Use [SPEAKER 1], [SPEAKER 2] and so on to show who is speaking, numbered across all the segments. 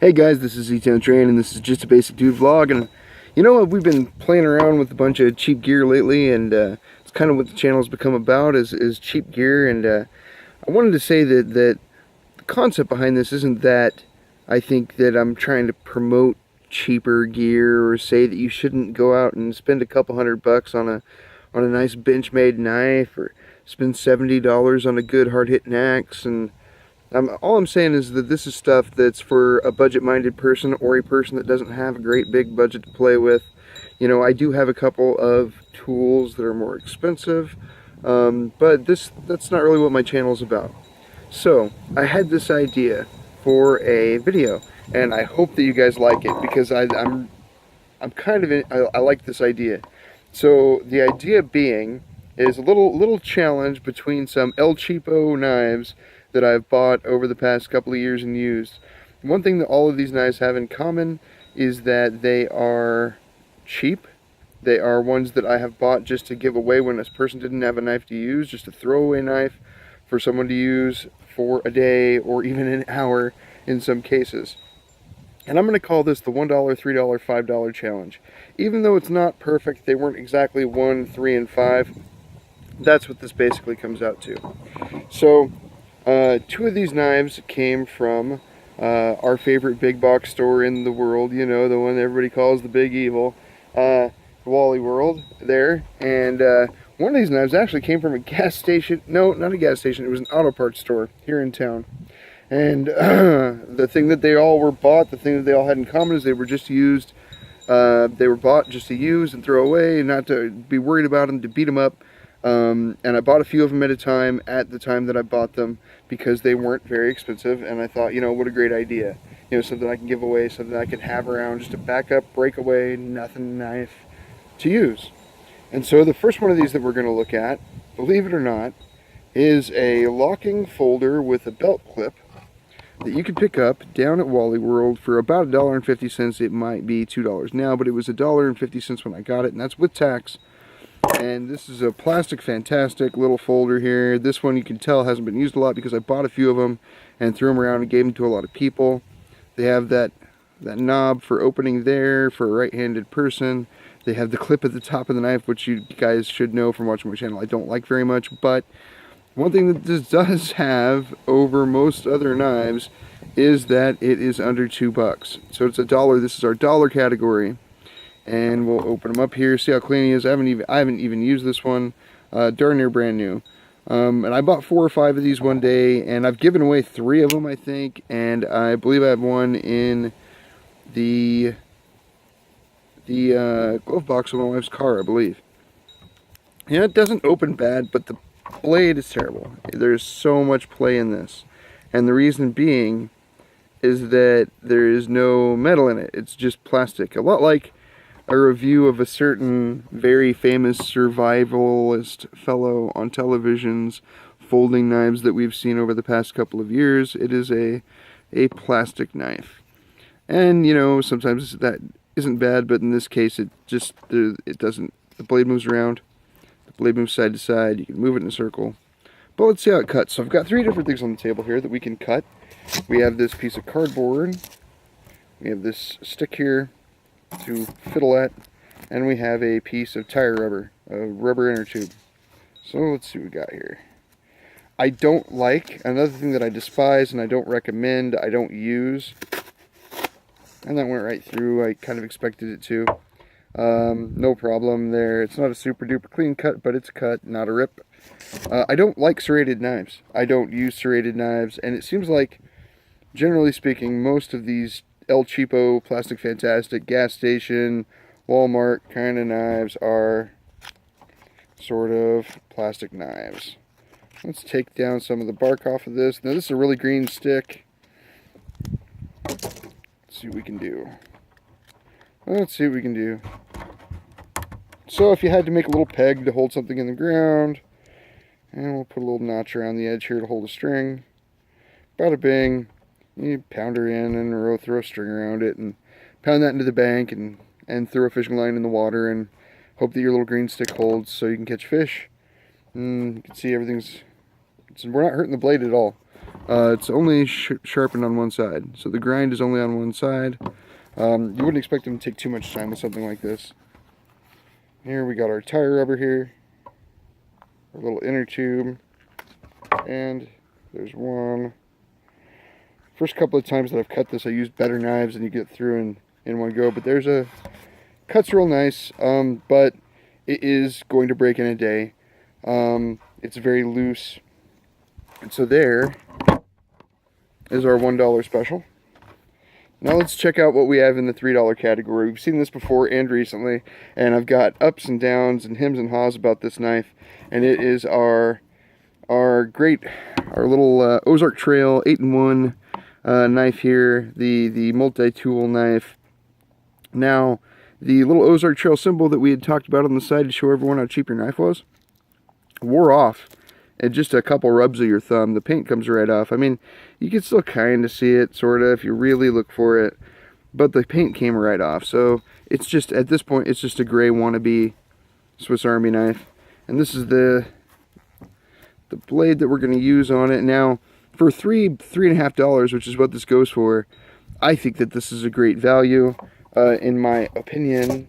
[SPEAKER 1] Hey guys, this is E-Town Train, and this is just a basic dude vlog. And you know what, we've been playing around with a bunch of cheap gear lately, and it's kind of what the channel's become about, is cheap gear. And I wanted to say that the concept behind this isn't that I think that I'm trying to promote cheaper gear or say that you shouldn't go out and spend a couple $100 on a nice Benchmade knife, or spend $70 on a good hard-hitting axe. And all I'm saying is that this is stuff that's for a budget-minded person or a person that doesn't have a great big budget to play with. You know, I do have a couple of tools that are more expensive, but that's not really what my channel's about. So, I had this idea for a video, and I hope that you guys like it, because I'm kind of I like this idea. So, the idea being is a little challenge between some El Cheapo knives that I've bought over the past couple of years and used. One thing that all of these knives have in common is that they are cheap. They are ones that I have bought just to give away when this person didn't have a knife to use, just a throwaway knife for someone to use for a day or even an hour in some cases. And I'm going to call this the $1, $3, $5 challenge. Even though it's not perfect, they weren't exactly 1, 3, and 5. That's what this basically comes out to. So, two of these knives came from our favorite big box store in the world, you know, the one everybody calls the Big Evil, Wally World there. And one of these knives actually came from a gas station. No, not a gas station. It was an auto parts store here in town. And the thing that they all were bought, the thing that they all had in common is they were just used. They were bought just to use and throw away, and not to be worried about them, to beat them up. And I bought a few of them at a time at the time that I bought them, because they weren't very expensive, and I thought, you know, what a great idea. You know, something I can give away, something I can have around, just a backup, breakaway, nothing knife to use. And so the first one of these that we're going to look at, believe it or not, is a locking folder with a belt clip that you can pick up down at Wally World for about $1.50. It might be $2 now, but it was $1.50 when I got it, and that's with tax. And this is a plastic fantastic little folder here. This one you can tell hasn't been used a lot because I bought a few of them and threw them around and gave them to a lot of people. They have that knob for opening there for a right-handed person. They have the clip at the top of the knife, which you guys should know from watching my channel I don't like very much. But one thing that this does have over most other knives is that it is under $2. So it's $1. This is our dollar category. And we'll open them up here, see how clean he is. I haven't even used this one. Darn near brand new. And I bought 4 or 5 of these one day, and I've given away 3 of them, I think. And I believe I have one in the glove box of my wife's car, I believe. Yeah, it doesn't open bad, but the blade is terrible. There's so much play in this. And the reason being is that there is no metal in it. It's just plastic. A lot like a review of a certain very famous survivalist fellow on television's folding knives that we've seen over the past couple of years. It is a plastic knife. And, you know, sometimes that isn't bad, but in this case it doesn't, the blade moves around, the blade moves side to side, you can move it in a circle. But let's see how it cuts. So I've got 3 different things on the table here that we can cut. We have this piece of cardboard, we have this stick here to fiddle at, and we have a piece of tire rubber, a rubber inner tube. So let's see what we got here. I don't like, another thing that I despise and I don't recommend, I don't use, and that went right through, I kind of expected it to. No problem there. It's not a super duper clean cut, but it's cut, not a rip. I don't like serrated knives. I don't use serrated knives, and it seems like, generally speaking, most of these El Cheapo, Plastic Fantastic, gas station, Walmart kind of knives are sort of plastic knives. Let's take down some of the bark off of this. Now this is a really green stick. Let's see what we can do. Let's see what we can do. So if you had to make a little peg to hold something in the ground, and we'll put a little notch around the edge here to hold a string. Bada bing. You pound her in and throw a string around it and pound that into the bank and throw a fishing line in the water and hope that your little green stick holds so you can catch fish. And you can see we're not hurting the blade at all. It's only sharpened on one side, so the grind is only on one side. You wouldn't expect them to take too much time with something like this. Here we got our tire rubber here, our little inner tube, and there's one. First couple of times that I've cut this, I used better knives and you get through in one go, but there's cuts real nice, but it is going to break in a day. It's very loose. And so there is our $1 special. Now let's check out what we have in the $3 category. We've seen this before and recently, and I've got ups and downs and hems and haws about this knife, and it is our little Ozark Trail 8-in-1 knife here, the multi-tool knife. Now, the little Ozark Trail symbol that we had talked about on the side to show everyone how cheap your knife was wore off. And just a couple rubs of your thumb, the paint comes right off. I mean, you can still kind of see it, sort of, if you really look for it. But the paint came right off. So it's just, at this point, it's just a gray wannabe Swiss Army knife. And this is the blade that we're going to use on it. Now, for $3.50, which is what this goes for, I think that this is a great value, in my opinion,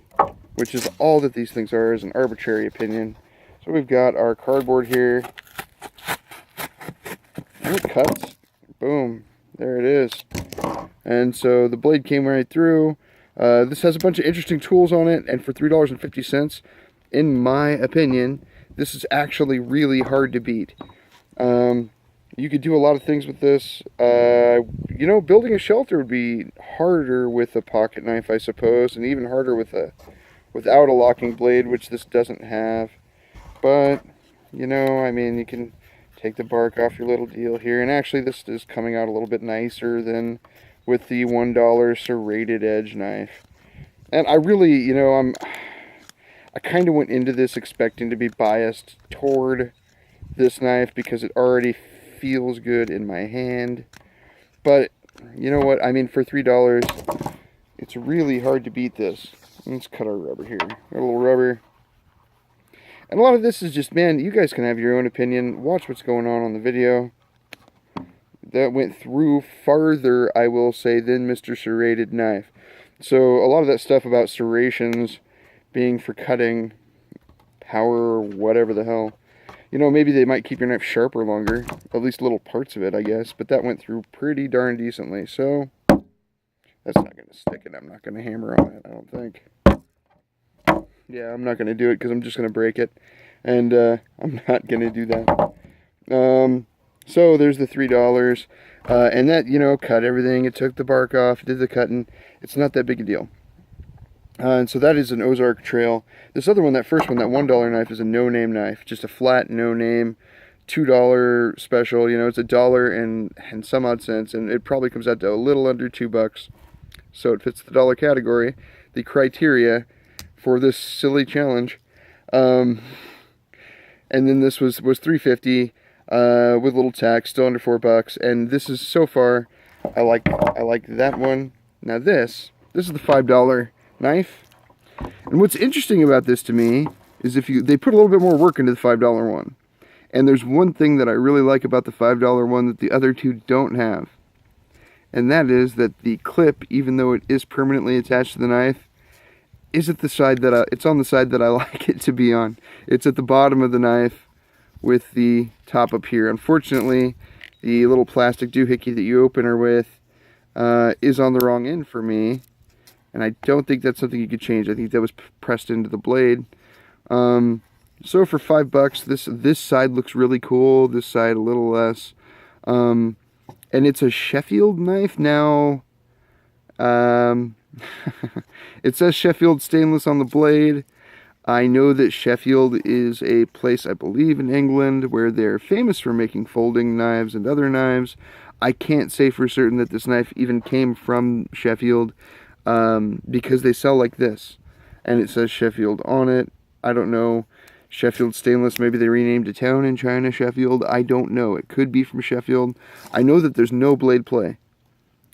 [SPEAKER 1] which is all that these things are, is an arbitrary opinion. So we've got our cardboard here. And it cuts. Boom. There it is. And so the blade came right through. This has a bunch of interesting tools on it, and for $3.50, in my opinion, this is actually really hard to beat. You could do a lot of things with this. You know, building a shelter would be harder with a pocket knife, I suppose, and even harder without a locking blade, which this doesn't have. But, you know, I mean, you can take the bark off your little deal here. And actually, this is coming out a little bit nicer than with the $1 serrated edge knife. And I really, you know, I kind of went into this expecting to be biased toward this knife because it already feels good in my hand. But, you know what, I mean, for $3, it's really hard to beat this. Let's cut our rubber here. Got a little rubber. And a lot of this is just, man, you guys can have your own opinion. Watch what's going on the video. That went through farther, I will say, than Mr. Serrated knife. So a lot of that stuff about serrations being for cutting power or whatever the hell, you know, maybe they might keep your knife sharper longer. At least little parts of it, I guess. But that went through pretty darn decently. So that's not going to stick it. I'm not going to hammer on it, I don't think. Yeah, I'm not going to do it because I'm just going to break it. And I'm not going to do that. So there's the $3. And that, you know, cut everything. It took the bark off, did the cutting. It's not that big a deal. And so that is an Ozark Trail. This other one, that first one, that $1 knife, is a no-name knife. Just a flat no-name $2 special. You know, it's $1 and some odd cents. And it probably comes out to a little under $2. So it fits the dollar category. The criteria for this silly challenge. And then this was $3.50 with a little tax, still under $4. And this is, so far, I like that one. Now this is the $5 knife. And what's interesting about this to me is they put a little bit more work into the $5 one. And there's one thing that I really like about the $5 one that the other two don't have. And that is that the clip, even though it is permanently attached to the knife, is at the side that it's on the side that I like it to be on. It's at the bottom of the knife with the top up here. Unfortunately, the little plastic doohickey that you open her with is on the wrong end for me, and I don't think that's something you could change. I think that was pressed into the blade. So for $5, this side looks really cool. This side a little less. And it's a Sheffield knife now. It says Sheffield stainless on the blade. I know that Sheffield is a place, I believe, in England where they're famous for making folding knives and other knives. I can't say for certain that this knife even came from Sheffield because they sell like this. And it says Sheffield on it. I don't know. Sheffield stainless, maybe they renamed a town in China Sheffield. I don't know. It could be from Sheffield. I know that there's no blade play.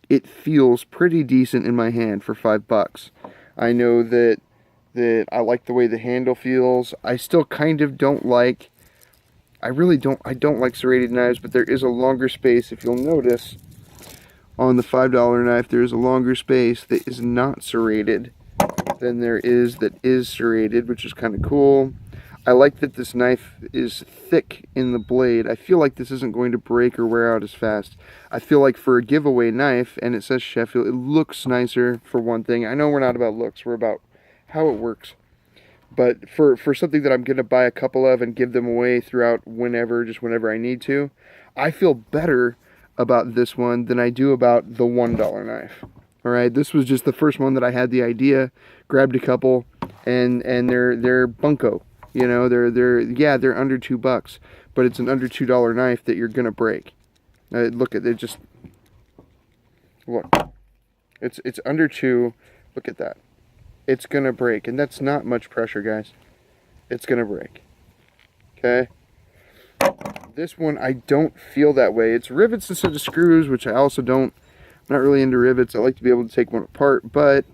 [SPEAKER 1] It feels pretty decent in my hand for $5. I know that I like the way the handle feels. I still kind of don't like, I really don't like serrated knives, but there is a longer space. If you'll notice, on the $5 knife, there is a longer space that is not serrated than there is that is serrated, which is kind of cool. I like that this knife is thick in the blade. I feel like this isn't going to break or wear out as fast. I feel like for a giveaway knife, and it says Sheffield, it looks nicer for one thing. I know we're not about looks, we're about how it works. But for something that I'm going to buy a couple of and give them away throughout just whenever I need to, I feel better about this one than I do about the $1 knife. Alright, this was just the first one that I had the idea, grabbed a couple, and they're bunko. You know, they're under $2, but it's an under $2 knife that you're gonna break. Look at it, just look. It's under 2. Look at that. It's gonna break, and that's not much pressure, guys. It's gonna break. Okay. This one, I don't feel that way. It's rivets instead of screws, which I also don't. I'm not really into rivets. I like to be able to take one apart, but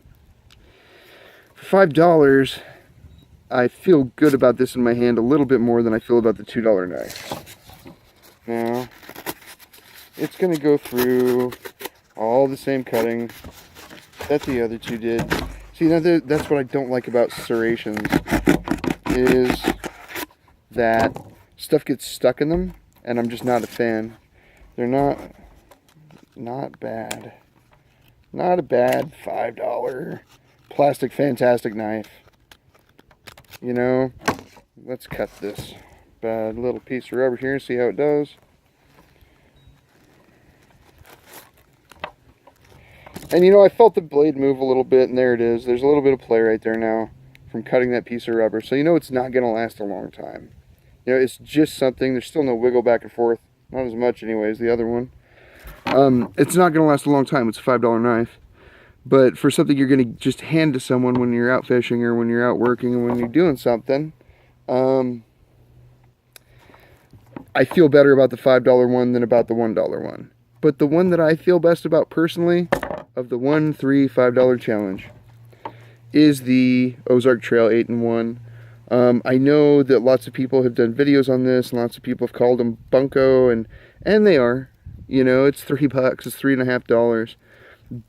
[SPEAKER 1] for $5. I feel good about this in my hand a little bit more than I feel about the $2 knife. Now, it's going to go through all the same cutting that the other two did. See, that's what I don't like about serrations, is that stuff gets stuck in them, and I'm just not a fan. They're not bad. Not a bad $5 plastic fantastic knife. You know, let's cut this bad little piece of rubber here and see how it does. And you know, I felt the blade move a little bit, and there it is. There's a little bit of play right there now from cutting that piece of rubber. So you know it's not going to last a long time. You know, it's just something. There's still no wiggle back and forth. Not as much anyways, the other one. It's not going to last a long time. It's a $5 knife. But for something you're going to just hand to someone when you're out fishing or when you're out working or when you're doing something, I feel better about the $5 one than about the $1 one. But the one that I feel best about personally, of the $1, $3, $5 challenge, is the Ozark Trail 8-in-1. I know that lots of people have done videos on this, and lots of people have called them bunko, and they are. You know, it's $3, it's $3.50.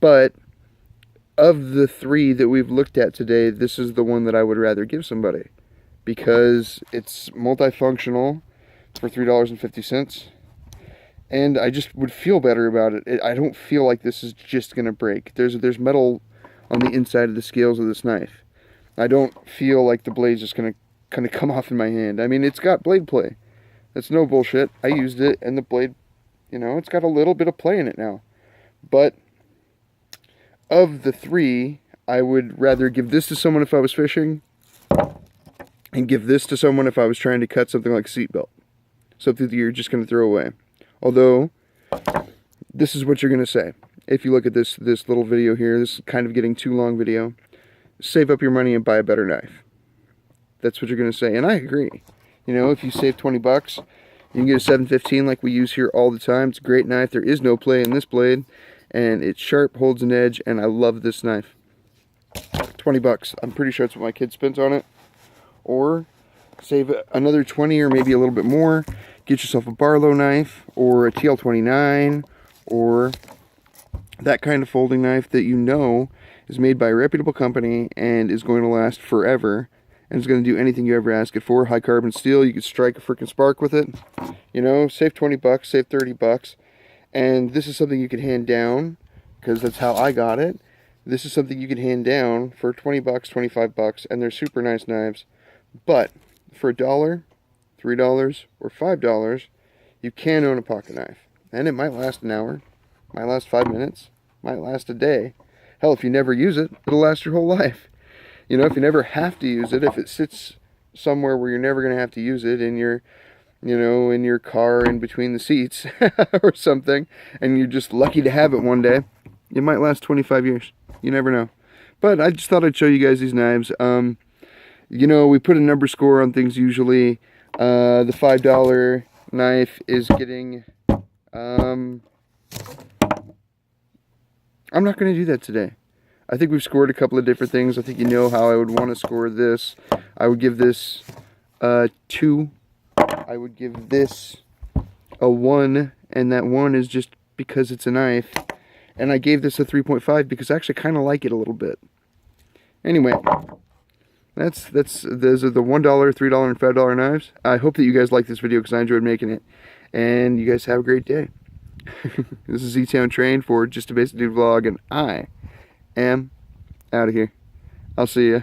[SPEAKER 1] But of the 3 that we've looked at today, this is the one that I would rather give somebody, because it's multifunctional for $3.50, and I just would feel better about it. I don't feel like this is just gonna break. There's metal on the inside of the scales of this knife. I don't feel like the blade's just gonna kind of come off in my hand. I mean, it's got blade play. That's no bullshit. I used it, and the blade, you know, it's got a little bit of play in it now. But of the 3, I would rather give this to someone if I was fishing, and give this to someone if I was trying to cut something like a seatbelt. Something that you're just going to throw away. Although, this is what you're going to say. If you look at this little video here, this is kind of getting too long video. Save up your money and buy a better knife. That's what you're going to say, and I agree. You know, if you save 20 bucks, you can get a 715 like we use here all the time. It's a great knife. There is no play in this blade, and it's sharp, holds an edge, and I love this knife. 20 bucks. I'm pretty sure that's what my kid spent on it. Or save another 20 or maybe a little bit more. Get yourself a Barlow knife or a TL29 or that kind of folding knife that you know is made by a reputable company and is going to last forever and is going to do anything you ever ask it for. High carbon steel, you could strike a freaking spark with it. You know, save 20 bucks, save 30 bucks. And this is something you could hand down, because that's how I got it. This is something you could hand down for 20 bucks, 25 bucks, and they're super nice knives. But for $1, $3, or $5, you can own a pocket knife. And it might last an hour, might last 5 minutes, might last a day. Hell, if you never use it, it'll last your whole life. You know, if you never have to use it, if it sits somewhere where you're never going to have to use it in your, you know, in your car in between the seats or something, and you're just lucky to have it one day, it might last 25 years. You never know. But I just thought I'd show you guys these knives. You know, we put a number score on things usually. The $5 knife is getting... I'm not going to do that today. I think we've scored a couple of different things. I think you know how I would want to score this. I would give this 2. I I would give this a 1, and that 1 is just because it's a knife. And I gave this a 3.5 because I actually kind of like it a little bit. Anyway, those are the $1, $3, and $5 knives. I hope that you guys like this video because I enjoyed making it. And you guys have a great day. This is Z-Town Train for Just a Basic Dude Vlog, and I am out of here. I'll see ya.